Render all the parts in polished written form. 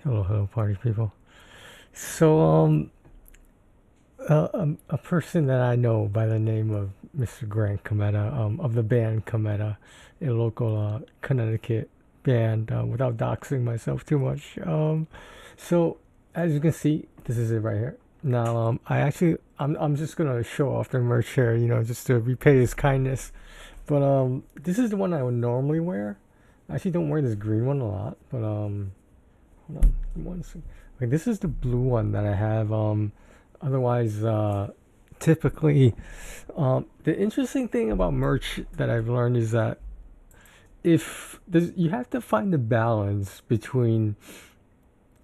Hello, party people. So, a person that I know by the name of Mr. Grant Cometa, of the band Cometa, a local Connecticut band, without doxing myself too much. So as you can see, this is it right here. Now, I'm just gonna show off the merch here, just to repay his kindness. But this is the one I would normally wear. I actually don't wear this green one a lot, but hold on, one second. Okay, this is the blue one that I have. Otherwise, typically, the interesting thing about merch that I've learned is that if you have to find the balance between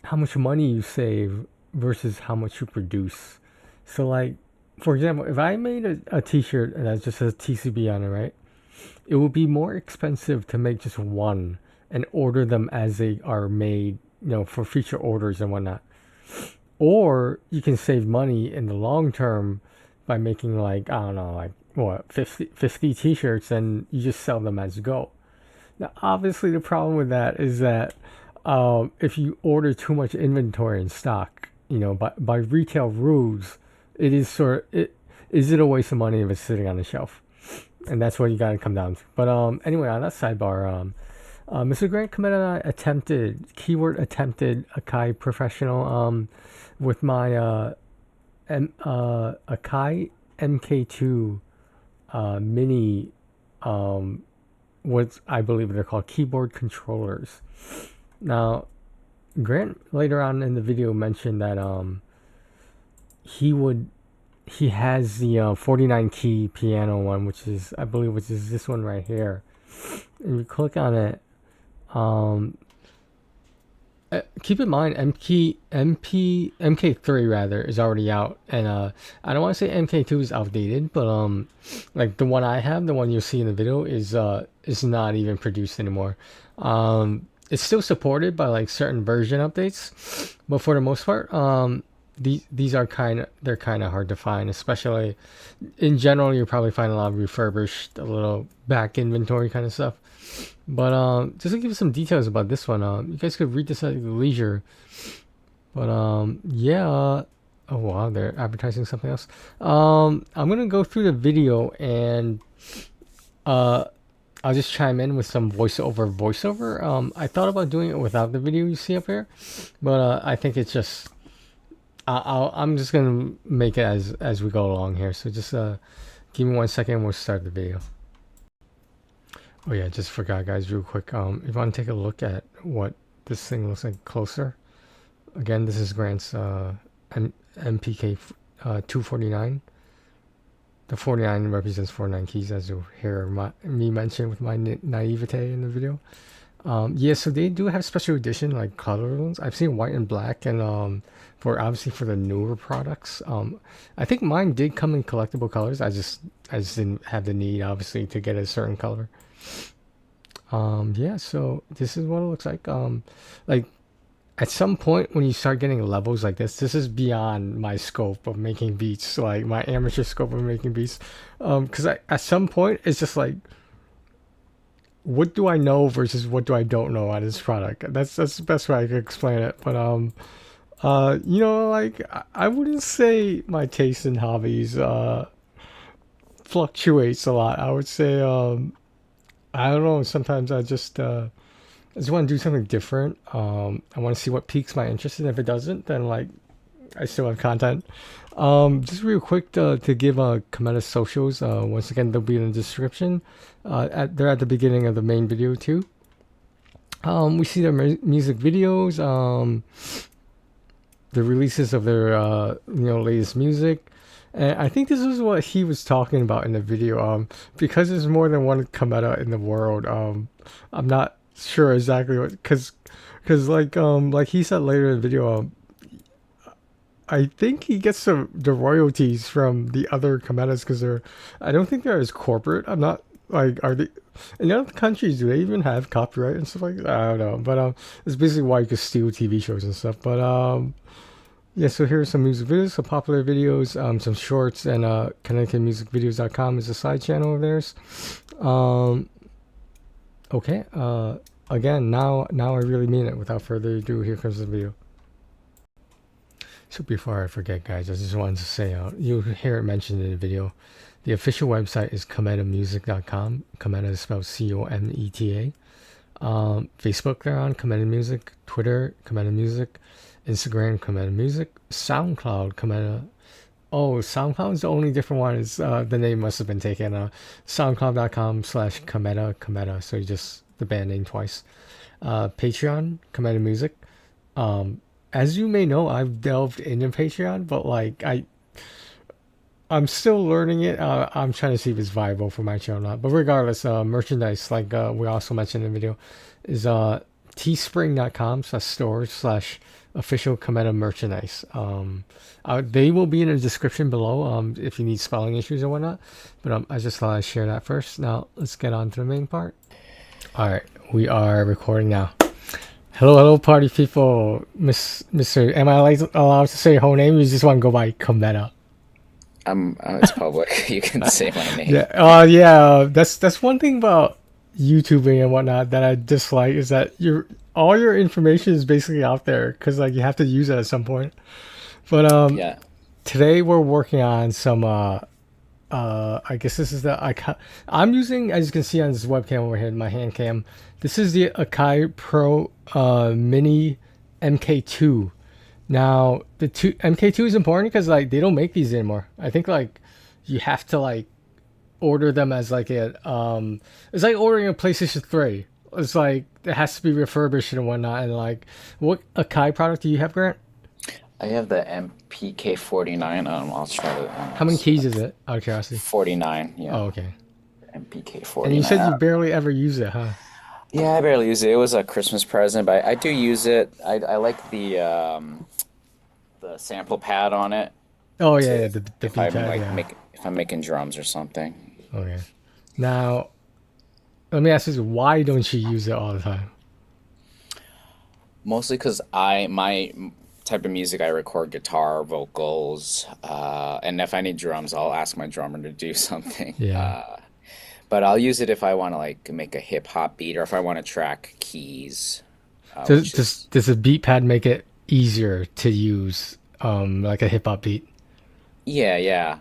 how much money you save versus how much you produce. So, like, for example, if I made a T-shirt that just says TCB on it, right? It would be more expensive to make just one and order them as they are made, for future orders and whatnot. Or you can save money in the long term by making, like, I don't know, like what, 50 t-shirts, and you just sell them as you go. Now, obviously, the problem with that is that if you order too much inventory in stock, by retail rules, it is is it a waste of money if it's sitting on the shelf? And that's what you got to come down to. But anyway, on that sidebar, Mr. Grant Cometa and I attempted Akai Professional with my Akai MK2 mini, what I believe they're called, keyboard controllers. Now, Grant later on in the video mentioned that he has the 49 key piano one, which is, I believe, this one right here. And you click on it, keep in mind MK3 rather is already out, and I don't want to say MK2 is outdated, but like the one I have, the one you'll see in the video, is not even produced anymore. It's still supported by like certain version updates, but for the most part, these are they're kind of hard to find, especially in general. You'll probably find a lot of refurbished, a little back inventory kind of stuff. But just to give you some details about this one, you guys could read this at your leisure. But yeah. Oh wow, they're advertising something else. I'm gonna go through the video, and I'll just chime in with some voiceover. I thought about doing it without the video you see up here, but I think it's just I'm just gonna make it as we go along here. So just give me 1 second, and we'll start the video. Oh yeah, just forgot, guys, real quick. If you want to take a look at what this thing looks like closer, again, this is Grant's MPK 249. The 49 represents 49 keys, as you'll hear me mention with my naivete in the video. Yeah, so they do have special edition like color ones. I've seen white and black, and for obviously for the newer products, I think mine did come in collectible colors. I just didn't have the need, obviously, to get a certain color. Yeah, so this is what it looks like at some point when you start getting levels like this is beyond my scope of making beats, like my amateur scope of making beats. Because at some point it's just like, what do I know versus what do I don't know on this product? That's the best way I could explain it. But like, I wouldn't say my taste in hobbies fluctuates a lot. I would say I don't know, sometimes I just want to do something different. I want to see what piques my interest, and if it doesn't, then like I still have content. Just real quick to give Cometa socials. Once again, they'll be in the description. They're at the beginning of the main video too. We see their music videos, the releases of their latest music. And I think this is what he was talking about in the video. Because there's more than one Cometa in the world. I'm not sure exactly what, because like he said later in the video, I think he gets the royalties from the other Cometas because I don't think they're as corporate. I'm not like, are they in other countries? Do they even have copyright and stuff like that? I don't know, but it's basically why you could steal TV shows and stuff. But yeah, so here are some music videos, some popular videos, some shorts, and ConnecticutMusicVideos.com is a side channel of theirs. Okay, again, now I really mean it. Without further ado, here comes the video. So before I forget, guys, I just wanted to say, you'll hear it mentioned in the video. The official website is cometamusic.com. Cometa is spelled Cometa. Facebook, they're on Cometa Music. Twitter, Cometa Music. Instagram, Cometa Music. SoundCloud, Cometa. Oh, SoundCloud is the only different one. Is the name must have been taken. SoundCloud.com/Cometa. So you just the band name twice. Patreon, Cometa Music. As you may know, I've delved into Patreon, but like I'm still learning it. I'm trying to see if it's viable for my channel or not. But regardless, merchandise, like we also mentioned in the video, is teespring.com/store/official Cometa merchandise. They will be in the description below if you need spelling issues or whatnot. But I just thought I'd share that first. Now, let's get on to the main part. All right, we are recording now. Hello, party people. Mr. Am I allowed to say your whole name? You just want to go by Cometa? It's public. You can say my name. Yeah. Yeah. That's one thing about YouTubing and whatnot that I dislike is that all your information is basically out there because like you have to use it at some point. But Yeah. today we're working on some I guess this is the Akai. I'm using, as you can see on this webcam over here, my hand cam. This is the Akai Pro Mini MK2. Now the MK2 is important because like they don't make these anymore. I think like you have to like order them as like it's like ordering a PlayStation 3. It's like it has to be refurbished and whatnot. And like, what Akai product do you have, Grant? I have the MPK-49. I'll try to. How many keys is it? Out of curiosity. 49. Yeah. Oh, okay. And you said you MPK-49. barely ever use it, huh? Yeah, I barely use it. It was a Christmas present, but I do use it. I like the sample pad on it Oh yeah, to yeah, the if B I'm pad, like yeah. if I'm making drums or something. Okay. Now, let me ask you, why don't you use it all the time? Mostly because my type of music I record guitar, vocals, and if I need drums, I'll ask my drummer to do something. Yeah. But I'll use it if I want to like make a hip hop beat or if I want to track keys, Does which does is does a beat pad make it easier to use, like a hip hop beat? yeah, yeah.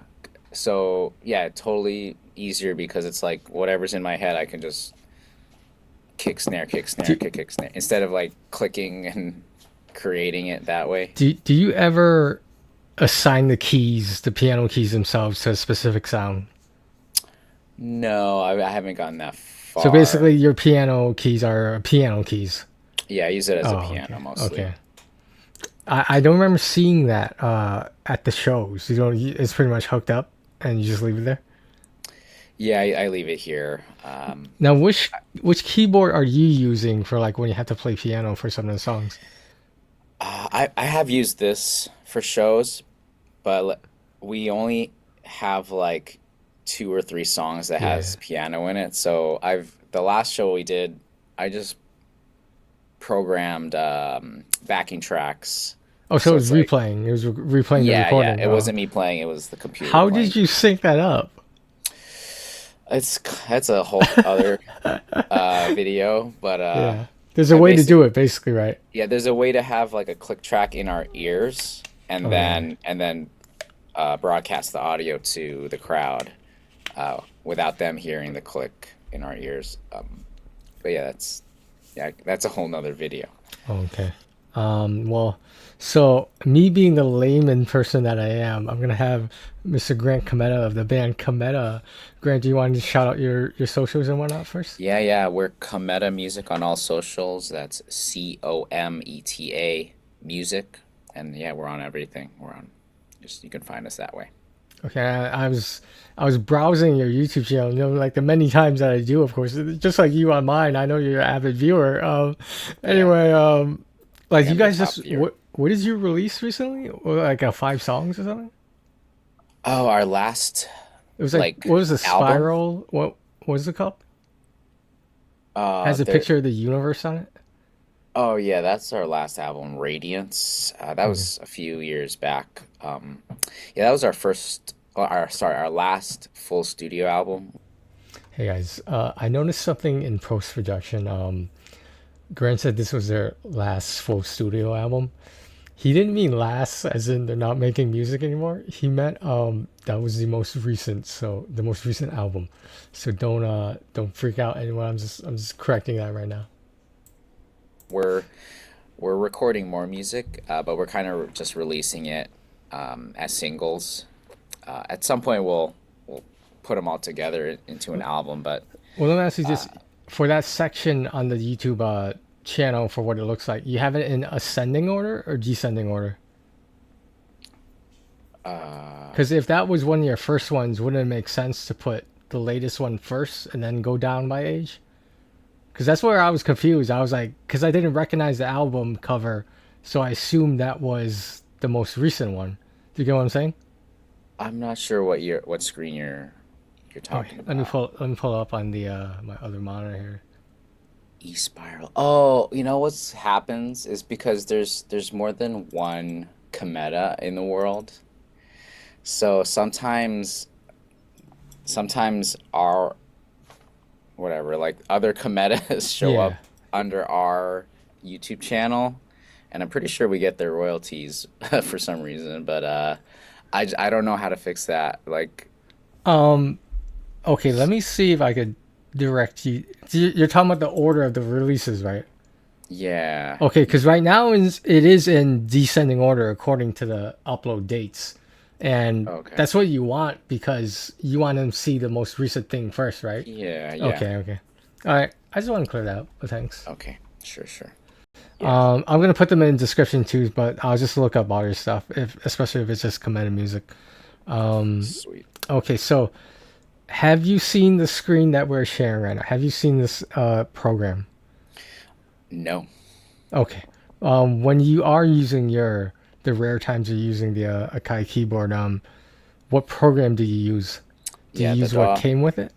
So yeah, totally easier because it's like whatever's in my head, I can just kick snare, kick snare, Do, kick snare instead of like clicking and creating it that way. do you ever assign the keys, the piano keys themselves, to a specific sound? No, I haven't gotten that So far. basically, your piano keys are piano keys. Yeah, I use it as a Oh, piano okay, mostly. okay. I don't remember seeing that at the shows. You don't. It's pretty much hooked up, and you just leave it there. Yeah, I leave it here. Now, which keyboard are you using for like when you have to play piano for some of the songs? I have used this for shows, but we only have like two or three songs that Yeah. has piano in it. So the last show we did, I just programmed backing tracks. Oh, so it So was it's like, replaying. It was replaying the yeah, yeah, recording. it Oh, wasn't me playing, it was the computer how playing. did you sync that up? It's that's a whole other video, but Yeah, there's a I way to basic do it, basically, right? yeah, there's a way to have like a click track in our ears and Okay. then broadcast the audio to the crowd without them hearing the click in our ears. But yeah, that's a whole nother video. Okay. Well, so me being the layman person that I am, I'm gonna have Mr. Grant Cometa of the band Cometa. Grant, do you want to shout out your socials and whatnot first? Yeah, yeah, we're Cometa Music on all socials. That's Cometa Music, and yeah, we're on everything. We're on just you can find us that way. Okay, I was browsing your YouTube channel, like the many times that I do, of course, just like you on mine. I know you're an avid viewer. Yeah, Anyway, I like you am the guys top just viewer. what did you release recently? Or like 5 songs or something? Oh, our last It was like like what was the album. spiral? What was it called? Has a There. picture of the universe on it. Oh yeah, that's our last album, Radiance. That Okay. was a few years back. Yeah, that was our first, our last full studio album. Hey guys, I noticed something in post production. Grant said this was their last full studio album. He didn't mean last as in they're not making music anymore. He meant that was the most recent, so the most recent album. So don't freak out anyone. I'm just correcting that right now. We're we're recording more music, but we're kind of just releasing it as singles. At some point, we'll put them all together into an album. But Well, let me ask you uh, this: for that section on the YouTube channel, for what it looks like, you have it in ascending order or descending order? uh, Because if that was one of your first ones, wouldn't it make sense to put the latest one first and then go down by age? Because that's where I was confused. I was like, because I didn't recognize the album cover, so I assumed that was the most recent one. Do you get what I'm saying? I'm not sure what screen you're Okay, talking let me about. pull up on the my other monitor here. E spiral. Oh, you know what's happens is because there's more than one Cometa in the world. So sometimes our whatever, like other Cometas show Yeah, up under our YouTube channel, and I'm pretty sure we get their royalties for some reason, but I don't know how to fix that. Like, okay, let me see if I could direct you. You're talking about the order of the releases, right? yeah, Okay, because right now it is in descending order according to the upload dates, and okay. that's what you want because you want them to see the most recent thing first, right? Yeah, yeah. Okay, okay. All right, I just want to clear that up. But thanks. Okay. Sure, sure. Yeah. I'm gonna put them in description too, but I'll just look up all your stuff, if especially if it's just commanded music. Sweet. Okay, so have you seen the screen that we're sharing right now? Have you seen this program? No. Okay. When you are using the rare times you're using the Akai keyboard, what program do you use? Do you Yeah, the use what DAW. came with it?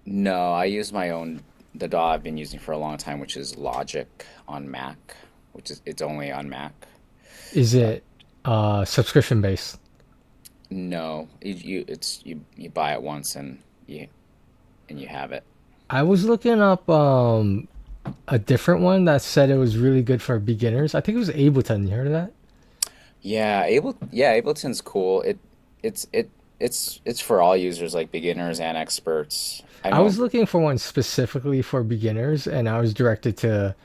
No, I use my own the DAW I've been using for a long time, which is Logic on Mac, which is it's only on Mac. Is But it subscription based? no, you buy it once and you have it. I was looking up a different one that said it was really good for beginners. I think it was Ableton. You heard of that? Ableton's cool. It's it it's for all users like beginners and experts. I I was know. looking for one specifically for beginners, and I was directed to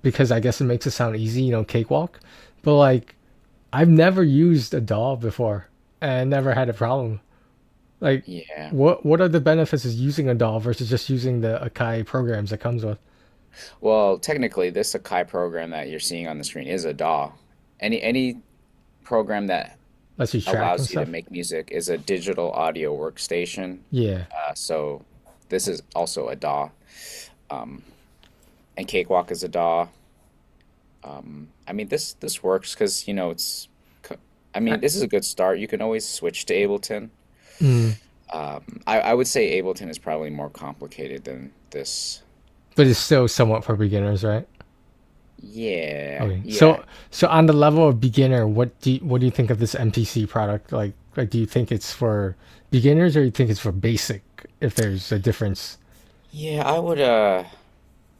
because I guess it makes it sound easy, cakewalk. But like, I've never used a DAW before and never had a problem. Like, Yeah. what are the benefits of using a DAW versus just using the Akai programs it comes with? Well, technically, this Akai program that you're seeing on the screen is a DAW. Any program that Lets you track and allows you to stuff. make music is a digital audio workstation. Yeah, So this is also a DAW. Um, and Cakewalk is a DAW. I mean, this works because I I, mean, this is a good start. You can always switch to Ableton. mm, I would say Ableton is probably more complicated than this. but it's still somewhat for beginners, right? Yeah, Okay, yeah. so on the level of beginner, what do you think of this MPC product? Like, do you think it's for beginners or you think it's for basic? If there's a difference. Yeah, I would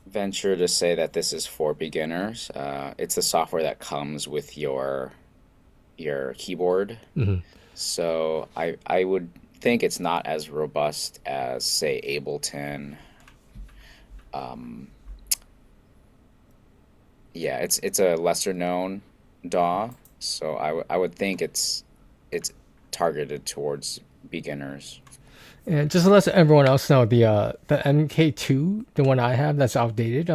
venture to say that this is for beginners. It's the software that comes with your keyboard. Hmm. So I would think it's not as robust as say Ableton. Um, yeah, it's a lesser known DAW, so I would think it's targeted towards beginners. And just to let everyone else know, the MK2, the one I have that's outdated,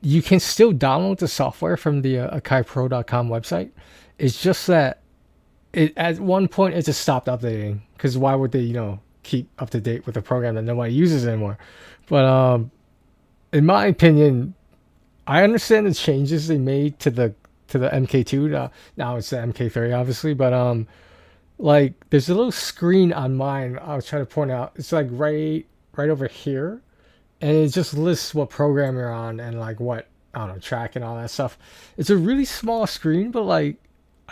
you can still download the software from the akaipro.com website. It's just that it at one point it just stopped updating because why would they keep up to date with a program that nobody uses anymore? But in my opinion, I understand the changes they made to the MK2. Now it's the MK3, obviously, but like there's a little screen on mine. I was trying to point out. It's like right over here, and it just lists what program you're on and like what I don't know track and all that stuff. It's a really small screen, but like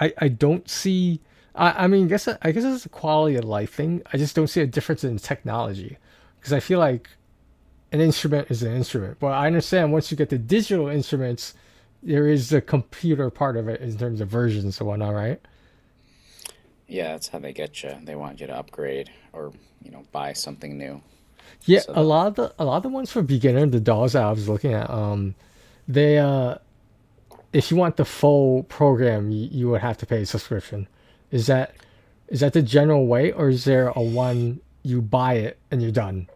I don't see. I mean, I guess it's a quality of life thing. I just don't see a difference in technology because I feel like an instrument is an instrument. But I understand once you get the digital instruments, there is the computer part of it in terms of versions and whatnot, right? Yeah, that's how they get you. They want you to upgrade or, buy something new. Yeah, So they'll a lot of the ones for beginner, the dolls that I was looking at, they if you want the full program, you would have to pay a subscription. Is that is that the general way, or is there a one you buy it and you're done?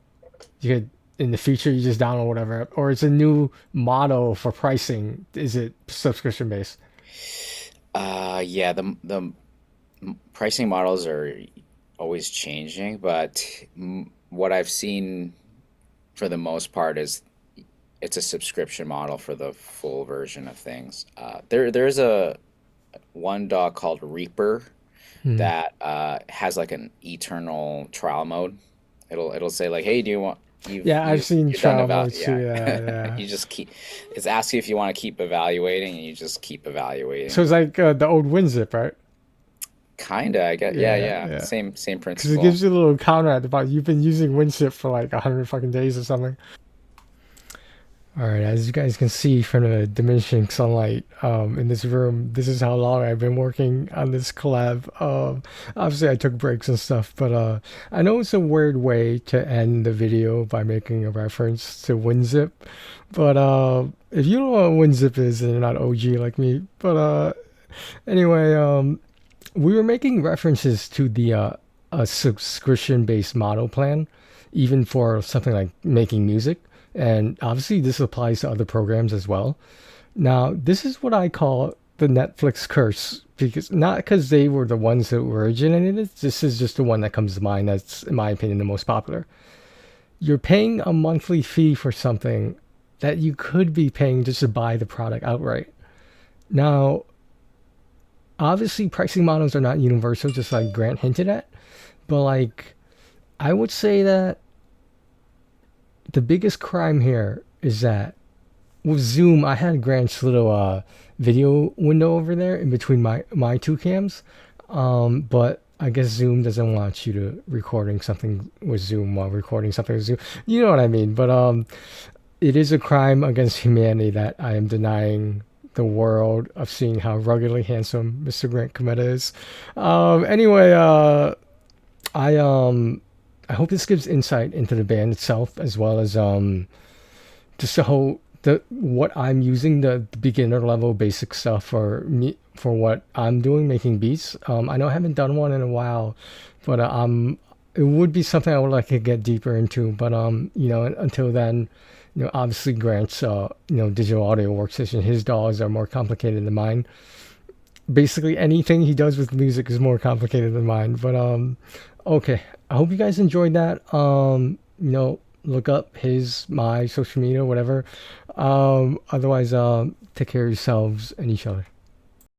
You could in the future you just download whatever, or it's a new model for pricing. Is it subscription based? yeah, the pricing models are always changing, but what I've seen for the most part is it's a subscription model for the full version of things. There's a one dog called Reaper Hmm. that has like an eternal trial mode. It'll say like, "Hey, do you want Yeah, I've seen you're done trial about modes too. yeah." Yeah, yeah. You just keep it's asking if you want to keep evaluating, and you just keep So evaluating. it's like the old WinZip, right? Kinda, I get yeah, Yeah, yeah, yeah. same Because it principle. gives you a little counter at about you've been using WinZip for like 100 fucking days or something. All right, as you guys can see from the diminishing sunlight in this room, this is how long I've been working on this collab. Obviously, I took breaks and stuff, but I know it's a weird way to end the video by making a reference to WinZip. But if you don't know what WinZip is, then you're not OG like me. But anyway, we were making references to the a subscription-based model plan, even for something like making music, and obviously this applies to other programs as well. Now, this is what I call the Netflix curse, because not because they were the ones that originated it. This is just the one that comes to mind. That's, in my opinion, the most popular. You're paying a monthly fee for something that you could be paying just to buy the product outright. Now, obviously pricing models are not universal, just like Grant hinted at, but like I would say that the biggest crime here is that with Zoom, I had Grant's little video window over there in between my two cams, but I guess Zoom doesn't want you to recording something with Zoom while recording something with Zoom. You know what I mean? But it is a crime against humanity that I am denying the world of seeing how ruggedly handsome Mr. Grant Cometa is. Anyway, I I hope this gives insight into the band itself as well as just the whole the what I'm using the beginner level basic stuff for me for what I'm doing making beats. I know I haven't done one in a while, but it would be something I would like to get deeper into. But until then, obviously Grant's digital audio workstation, his DAWs are more complicated than mine. Basically anything he does with music is more complicated than mine. But okay, I hope you guys enjoyed that. Look up my social media, whatever. Otherwise, take care of yourselves and each other.